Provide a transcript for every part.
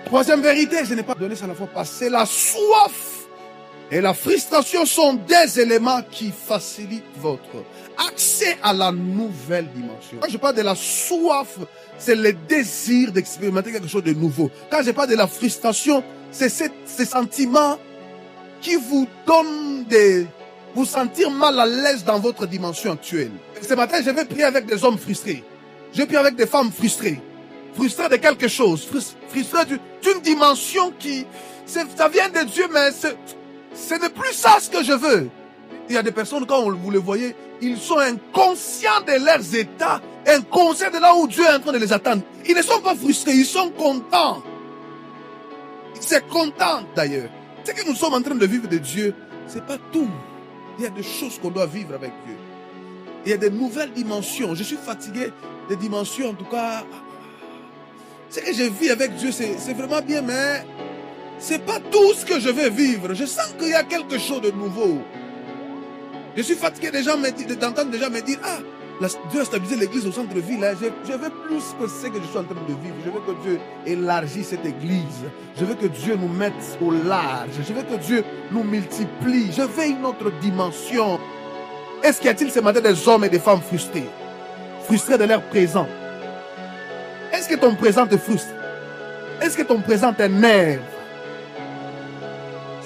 Troisième vérité, je n'ai pas donné ça la fois passée, la soif et la frustration sont des éléments qui facilitent votre accès à la nouvelle dimension. Quand je parle de la soif, c'est le désir d'expérimenter quelque chose de nouveau. Quand je parle de la frustration, c'est ces sentiments qui vous donnent de vous sentir mal à l'aise dans votre dimension actuelle. Ce matin, je vais prier avec des hommes frustrés. Je vais prier avec des femmes frustrées. Frustrées de quelque chose. Frustrées d'une dimension qui... Ça vient de Dieu, mais ce n'est plus ça ce que je veux. Il y a des personnes, quand vous les voyez, ils sont inconscients de leurs états, inconscients de là où Dieu est en train de les attendre. Ils ne sont pas frustrés, ils sont contents. Ils sont contents d'ailleurs. Ce que nous sommes en train de vivre de Dieu, ce n'est pas tout. Il y a des choses qu'on doit vivre avec Dieu. Il y a des nouvelles dimensions. Je suis fatigué des dimensions, en tout cas. Ce que je vis avec Dieu, c'est vraiment bien, mais ce n'est pas tout ce que je vais vivre. Je sens qu'il y a quelque chose de nouveau. Je suis fatigué d'entendre des gens me dire, ah, Dieu a stabilisé l'église au centre-ville. Hein. Je veux plus que ce que je suis en train de vivre. Je veux que Dieu élargisse cette église. Je veux que Dieu nous mette au large. Je veux que Dieu nous multiplie. Je veux une autre dimension. Est-ce qu'il y a-t-il ce matin des hommes et des femmes frustrés? Frustrés de leur présent. Est-ce que ton présent te frustre? Est-ce que ton présent t'énerve?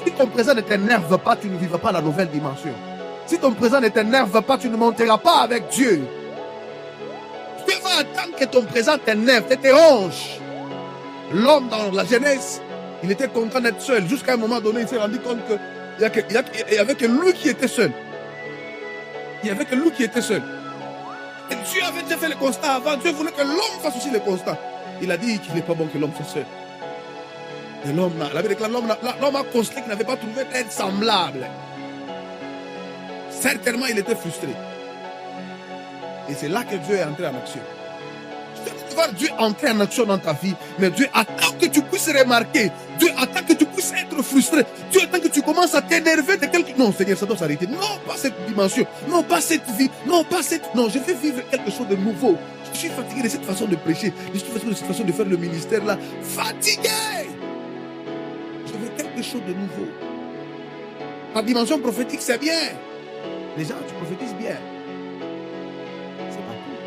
Si ton présent ne t'énerve pas, tu ne vivras pas la nouvelle dimension. Si ton présent ne t'énerve pas, tu ne monteras pas avec Dieu. Dieu va attendre que ton présent t'énerve, te dérange. L'homme dans la Genèse, il était content d'être seul. Jusqu'à un moment donné, il s'est rendu compte qu'il n'y avait que lui qui était seul. Il n'y avait que lui qui était seul. Et Dieu avait déjà fait le constat avant. Dieu voulait que l'homme fasse aussi le constat. Il a dit qu'il n'est pas bon que l'homme soit seul. Et l'homme a constaté qu'il n'avait pas trouvé d'être semblable. Certainement, il était frustré. Et c'est là que Dieu est entré en action. Tu peux voir Dieu entrer en action dans ta vie, mais Dieu attend que tu puisses remarquer. Dieu attend que tu puisses être frustré. Dieu attend que tu commences à t'énerver de quelque chose. Non, Seigneur, ça doit s'arrêter. Non, pas cette dimension. Non, pas cette vie. Non, pas cette... Non, je vais vivre quelque chose de nouveau. Je suis fatigué de cette façon de prêcher. Je suis fatigué de cette façon de faire le ministère là. Fatigué. Je veux quelque chose de nouveau. La dimension prophétique, c'est bien. Les gens, tu prophétises bien. C'est pas tout.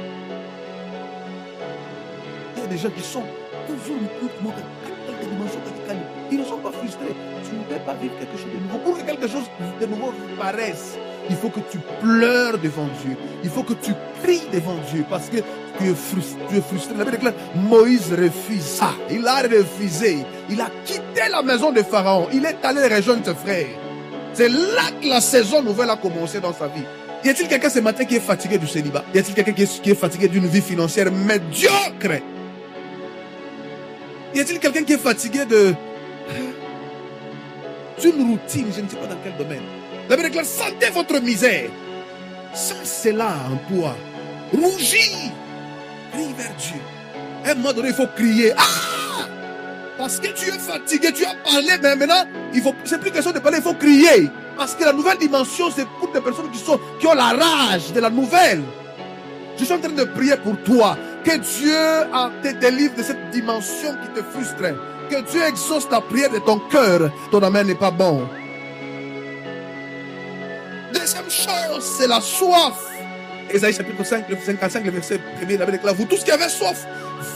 Il y a des gens qui sont toujours dans quelques dimensions radicales. Ils ne sont pas frustrés. Tu ne peux pas vivre quelque chose de nouveau. Pour que quelque chose de nouveau paraisse, il faut que tu pleures devant Dieu. Il faut que tu pries devant Dieu parce que tu es frustré. La Bible déclare, Moïse refusa. Il a refusé. Il a quitté la maison de Pharaon. Il est allé rejoindre ses frères. C'est là que la saison nouvelle a commencé dans sa vie. Y a-t-il quelqu'un ce matin qui est fatigué du célibat? Y a-t-il quelqu'un qui est fatigué d'une vie financière médiocre? Y a-t-il quelqu'un qui est fatigué d'une routine, je ne sais pas dans quel domaine? La Bible déclare, sentez votre misère. Sans cela en toi, rougis, crie vers Dieu. À un moment donné, il faut crier. Ah! Parce que tu es fatigué, tu as parlé, mais maintenant, c'est plus question de parler, il faut crier. Parce que la nouvelle dimension, c'est pour des personnes qui ont la rage de la nouvelle. Je suis en train de prier pour toi. Que Dieu te délivre de cette dimension qui te frustre. Que Dieu exauce la prière de ton cœur. Ton amen n'est pas bon. Deuxième chose, c'est la soif. Ésaïe chapitre 5, le 55, le verset 1er, la Bible déclare, vous tous qui avez soif,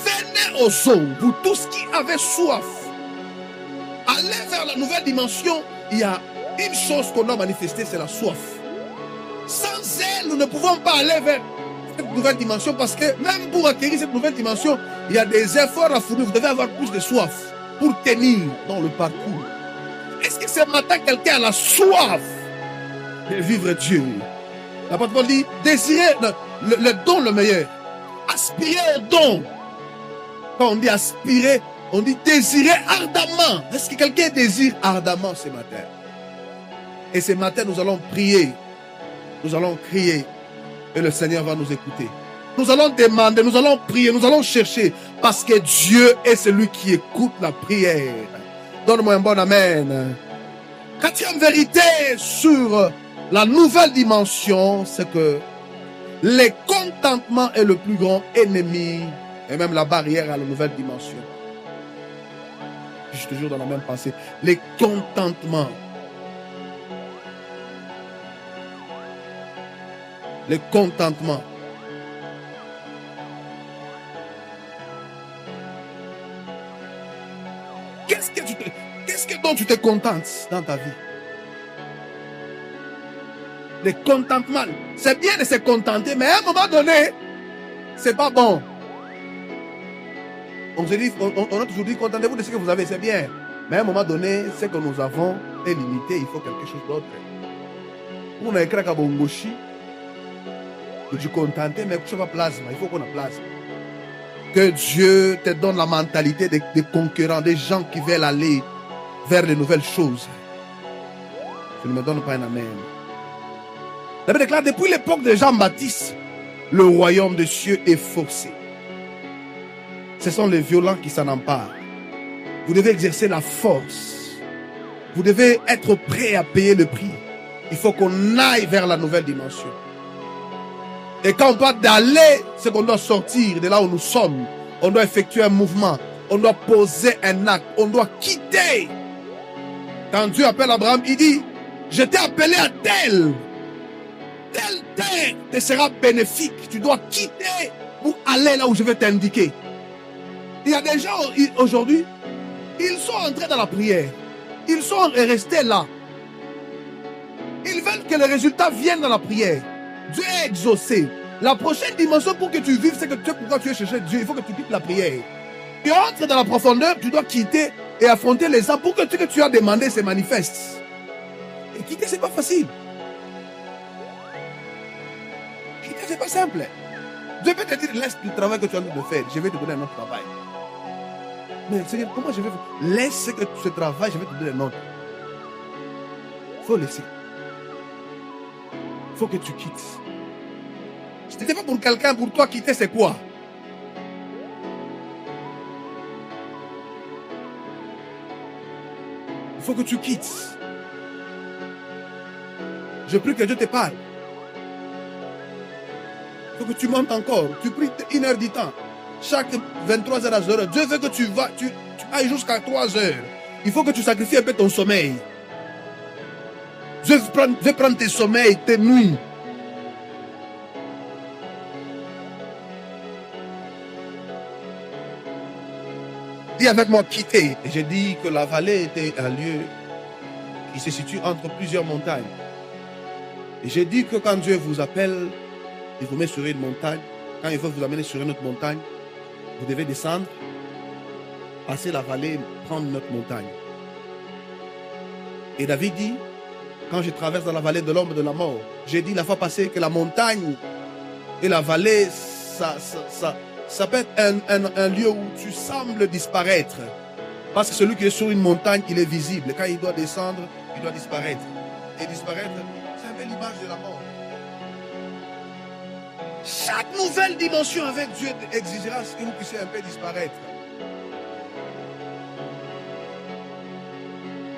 venez aux eaux, vous tous qui avez soif. Allez vers la nouvelle dimension. Il y a une chose qu'on doit manifester, c'est la soif. Sans elle, nous ne pouvons pas aller vers cette nouvelle dimension parce que même pour acquérir cette nouvelle dimension, il y a des efforts à fournir. Vous devez avoir plus de soif pour tenir dans le parcours. Est-ce que ce matin, quelqu'un a la soif de vivre Dieu? L'apôtre Paul dit, désirez le don le meilleur. Aspirez au don. Quand on dit aspirer, on dit désirer ardemment. Est-ce que quelqu'un désire ardemment ce matin? Et ce matin, nous allons prier. Nous allons crier. Et le Seigneur va nous écouter. Nous allons demander, nous allons prier, nous allons chercher. Parce que Dieu est celui qui écoute la prière. Donne-moi un bon amen. Quatrième vérité sur la nouvelle dimension, c'est que le contentement est le plus grand ennemi et même la barrière à la nouvelle dimension. Je suis toujours dans la même pensée. Les contentements. Les contentements. Qu'est-ce dont tu te contentes dans ta vie? Les contentements. C'est bien de se contenter, mais à un moment donné, c'est pas bon. On a toujours dit, contentez-vous de ce que vous avez, c'est bien. Mais à un moment donné, ce que nous avons est limité, il faut quelque chose d'autre. On a écrit à Bongoshi, que tu contentes, mais que tu vas plasma, il faut qu'on a plasma. Que Dieu te donne la mentalité des conquérants, des gens qui veulent aller vers les nouvelles choses. Tu ne me donnes pas un amen. La Bible déclare, depuis l'époque de Jean-Baptiste, le royaume des cieux est forcé. Ce sont les violents qui s'en emparent. Vous devez exercer la force. Vous devez être prêt à payer le prix. Il faut qu'on aille vers la nouvelle dimension. Et quand on parle d'aller, c'est qu'on doit sortir de là où nous sommes. On doit effectuer un mouvement. On doit poser un acte. On doit quitter. Quand Dieu appelle Abraham, il dit, je t'ai appelé à telle terre te sera bénéfique. Tu dois quitter pour aller là où je vais t'indiquer. Il y a des gens aujourd'hui, ils sont entrés dans la prière. Ils sont restés là. Ils veulent que les résultats viennent dans la prière. Dieu est exaucé. La prochaine dimension pour que tu vives, c'est que pourquoi tu es cherché Dieu. Il faut que tu quittes la prière. Tu entres dans la profondeur, tu dois quitter et affronter les hommes pour que ce que tu as demandé se manifeste. Et quitter, c'est pas facile. Quitter, c'est pas simple. Dieu peut te dire, laisse le travail que tu es en train de faire. Je vais te donner un autre travail. Mais Seigneur, comment je vais faire? Laisse ce travail, je vais te donner un autre. Il faut laisser. Il faut que tu quittes. Si ce n'était pas pour quelqu'un, pour toi, quitter, c'est quoi? Il faut que tu quittes. Je prie que Dieu te parle. Il faut que tu montes encore. Tu pries 1 heure du temps. Chaque 23 heures à 0 heures. Dieu veut que tu ailles jusqu'à 3 heures. Il faut que tu sacrifies un peu ton sommeil. Dieu veut prendre tes sommeils, tes nuits. Dis avec moi, quitter. Et j'ai dit que la vallée était un lieu qui se situe entre plusieurs montagnes. Et j'ai dit que quand Dieu vous appelle, il vous met sur une montagne. Quand il veut vous amener sur une autre montagne, vous devez descendre, passer la vallée, prendre notre montagne. Et David dit, quand je traverse dans la vallée de l'ombre de la mort, j'ai dit la fois passée que la montagne et la vallée, ça peut être un lieu où tu sembles disparaître. Parce que celui qui est sur une montagne, il est visible. Quand il doit descendre, il doit disparaître. Et disparaître, c'est un peu l'image de la mort. Chaque nouvelle dimension avec Dieu exigera que vous puissiez un peu disparaître.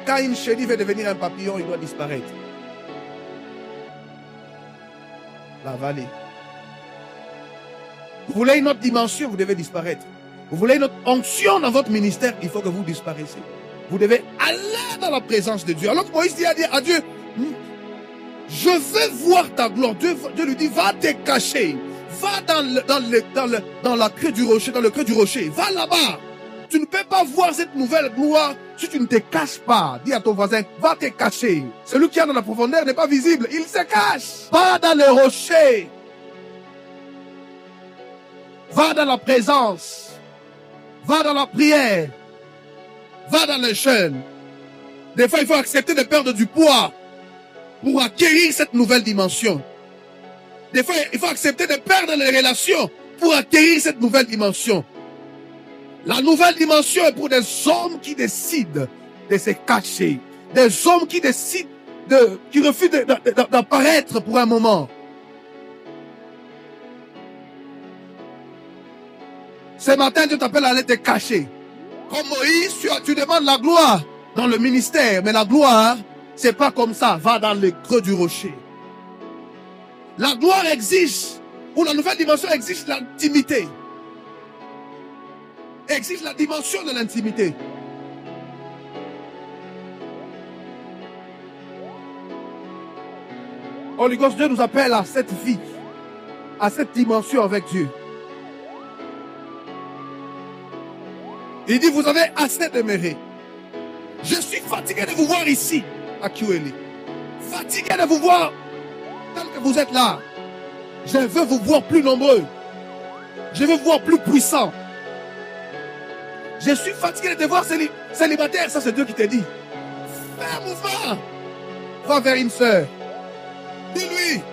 Quand une chenille veut devenir un papillon, il doit disparaître. La vallée. Vous voulez une autre dimension, vous devez disparaître. Vous voulez une autre onction dans votre ministère, il faut que vous disparaissiez. Vous devez aller dans la présence de Dieu. Alors que Moïse dit à Dieu, je veux voir ta gloire. Dieu lui dit, va te cacher. Va dans la creux du rocher, dans le creux du rocher. Va là-bas. Tu ne peux pas voir cette nouvelle gloire si tu ne te caches pas. Dis à ton voisin, va te cacher. Celui qui est dans la profondeur n'est pas visible. Il se cache. Va dans les rochers. Va dans la présence. Va dans la prière. Va dans le jeûne. Des fois, il faut accepter de perdre du poids pour acquérir cette nouvelle dimension. Des fois, il faut accepter de perdre les relations pour acquérir cette nouvelle dimension. La nouvelle dimension est pour des hommes qui décident de se cacher. Des hommes qui décident qui refusent d'apparaître pour un moment. Ce matin, Dieu t'appelle à aller te cacher. Comme Moïse, tu demandes la gloire dans le ministère. Mais la gloire, c'est pas comme ça. Va dans le creux du rocher. La gloire exige, ou la nouvelle dimension exige l'intimité. Exige la dimension de l'intimité. Holy Ghost, Dieu nous appelle à cette vie, à cette dimension avec Dieu. Il dit, vous avez assez demeuré. Je suis fatigué de vous voir ici, à Kiweli. Fatigué de vous voir tel que vous êtes là. Je veux vous voir plus nombreux. Je veux vous voir plus puissants. Je suis fatigué de te voir célibataire. Ça, c'est Dieu qui te dit. Fais un mouvement. Va vers une sœur. Dis-lui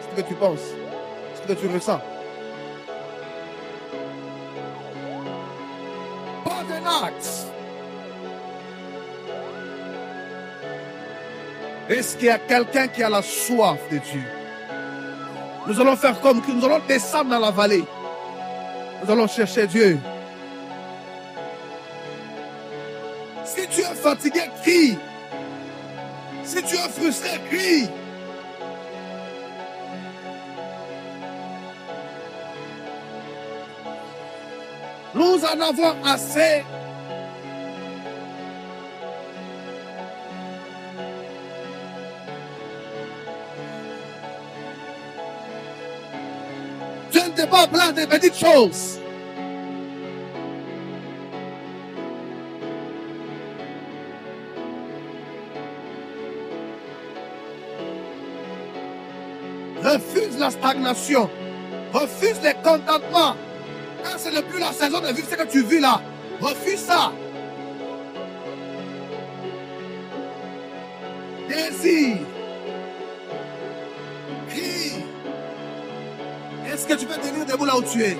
ce que tu penses, ce que tu ressens. Pas d'un acte. Est-ce qu'il y a quelqu'un qui a la soif de Dieu? Nous allons faire comme que nous allons descendre dans la vallée. Nous allons chercher Dieu. Si tu es fatigué, crie. Si tu es frustré, crie. Nous en avons assez. Je ne t'ai pas plein de petites choses. Refuse la stagnation. Refuse les contentements. Quand ce n'est plus la saison de vivre ce que tu vis là, refuse ça. Désir. Crie. Est-ce que tu peux tenir debout là où tu es?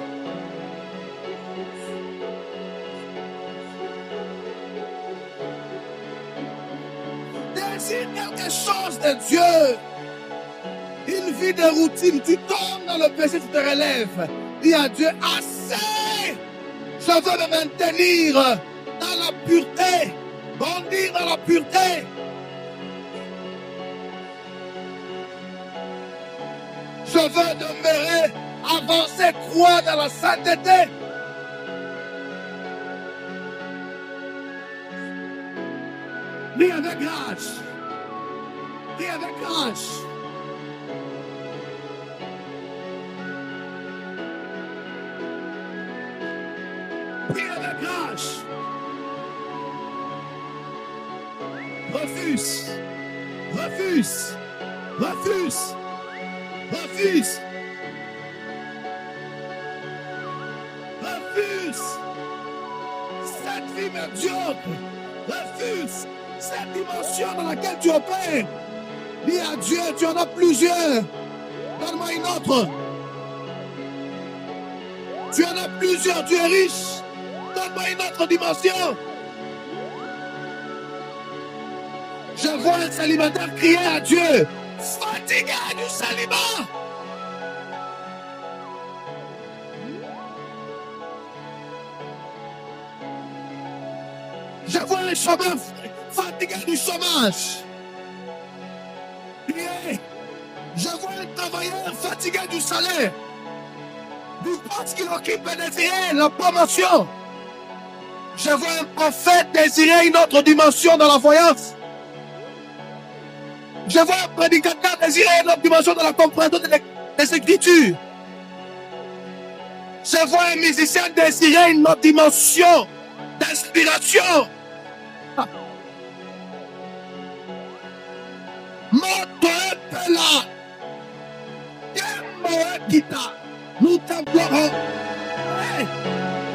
Désire quelque chose de Dieu. Une vie de routine, tu tombes dans le péché, tu te relèves. Dis à Dieu, assez! Je veux me maintenir dans la pureté, bondir dans la pureté. Je veux demeurer, avancer, croire dans la sainteté. Dis avec grâce. Dis avec grâce. Prie avec grâce. Refuse. Refuse. Refuse. Refuse. Refuse. Cette vie médiocre. Refuse. Cette dimension dans laquelle tu opères. Dis à Dieu, tu en as plusieurs. Donne-moi une autre. Tu en as plusieurs, tu es riche. Donne-moi une autre dimension. Je vois un célibataire crier à Dieu, fatigué du célibat. Je vois un chômeur fatigué du chômage. Priez. Je vois un travailleur fatigué du salaire. Du poste qu'il occupe et désirer la promotion. Je vois un prophète désirer une autre dimension dans la voyance. Je vois un prédicateur désirer une autre dimension dans la compréhension des Écritures. Je vois un musicien désirer une autre dimension d'inspiration. Motoepela. Yemoekita. Nous t'implorons.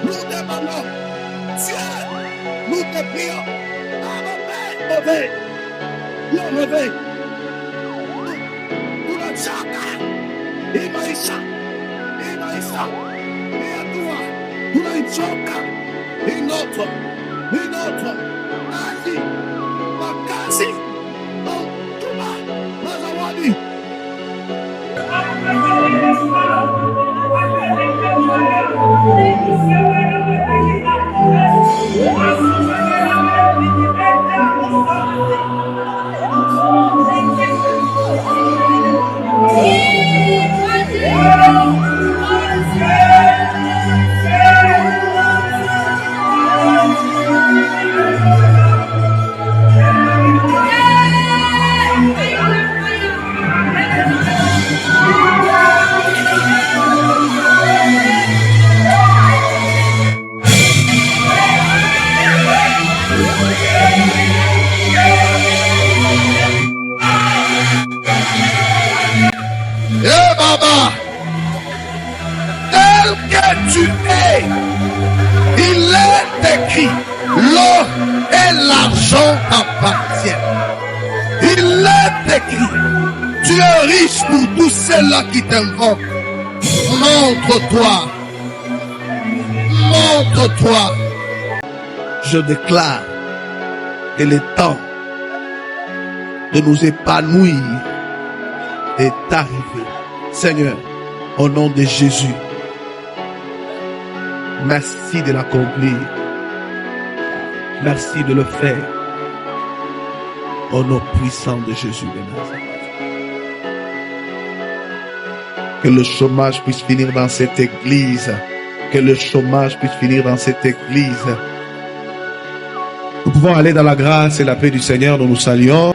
Nous demandons. Dieu, nous te prions. Mauvais. Le réveil. Nous le chaka. Imaïsa. Et à toi. Nous le chaka. Une autre. Asi. Makasi. Tuma. Mazawadi. écrit, l'or et l'argent t'appartiennent. Il est écrit, tu es riche pour tous ceux-là qui t'invoquent. Montre-toi. Montre-toi. Je déclare que le temps de nous épanouir est arrivé. Seigneur, au nom de Jésus, merci de l'accomplir. Merci de le faire. Au nom puissant de Jésus de Nazareth. Que le chômage puisse finir dans cette église. Que le chômage puisse finir dans cette église. Nous pouvons aller dans la grâce et la paix du Seigneur. Nous nous saluons.